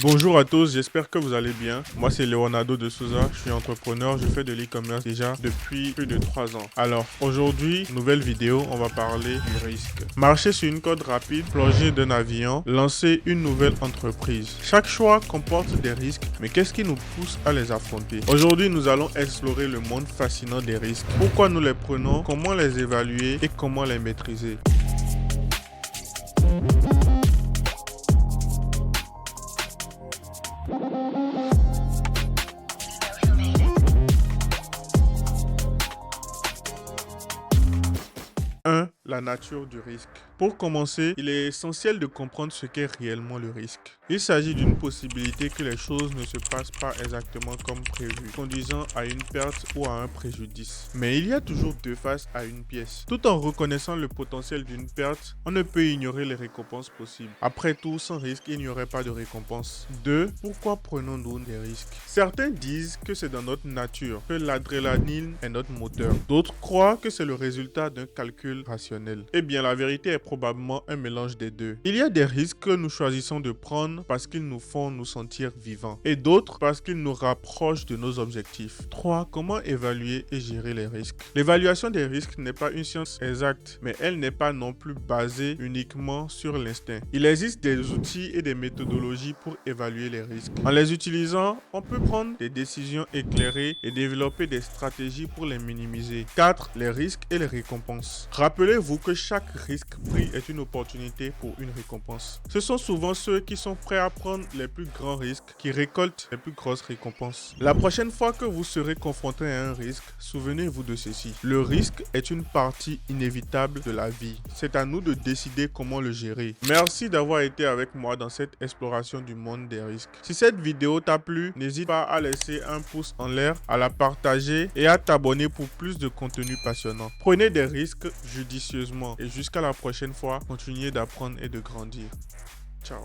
Bonjour à tous, j'espère que vous allez bien. Moi c'est Leonardo de Souza, je suis entrepreneur, je fais de l'e-commerce déjà depuis plus de 3 ans. Alors aujourd'hui, nouvelle vidéo, on va parler du risque. Marcher sur une corde rapide, plonger d'un avion, lancer une nouvelle entreprise. Chaque choix comporte des risques, mais qu'est-ce qui nous pousse à les affronter? Aujourd'hui, nous allons explorer le monde fascinant des risques. Pourquoi nous les prenons, comment les évaluer et comment les maîtriser. La nature du risque. Pour commencer, il est essentiel de comprendre ce qu'est réellement le risque. Il s'agit d'une possibilité que les choses ne se passent pas exactement comme prévu, conduisant à une perte ou à un préjudice. Mais il y a toujours deux faces à une pièce. Tout en reconnaissant le potentiel d'une perte, on ne peut ignorer les récompenses possibles. Après tout, sans risque, il n'y aurait pas de récompense. 2. Pourquoi prenons-nous des risques? Certains disent que c'est dans notre nature, que l'adrénaline est notre moteur. D'autres croient que c'est le résultat d'un calcul rationnel. Eh bien, la vérité est probablement un mélange des deux. Il y a des risques que nous choisissons de prendre parce qu'ils nous font nous sentir vivants et d'autres parce qu'ils nous rapprochent de nos objectifs. 3. Comment évaluer et gérer les risques? L'évaluation des risques n'est pas une science exacte, mais elle n'est pas non plus basée uniquement sur l'instinct. Il existe des outils et des méthodologies pour évaluer les risques. En les utilisant, on peut prendre des décisions éclairées et développer des stratégies pour les minimiser. 4. Les risques et les récompenses. Rappelez-vous que chaque risque pris est une opportunité pour une récompense. Ce sont souvent ceux qui sont prêts à prendre les plus grands risques qui récoltent les plus grosses récompenses. La prochaine fois que vous serez confronté à un risque, souvenez-vous de ceci. Le risque est une partie inévitable de la vie. C'est à nous de décider comment le gérer. Merci d'avoir été avec moi dans cette exploration du monde des risques. Si cette vidéo t'a plu, n'hésite pas à laisser un pouce en l'air, à la partager et à t'abonner pour plus de contenu passionnant. Prenez des risques judicieusement et jusqu'à la prochaine fois, continuez d'apprendre et de grandir. Ciao.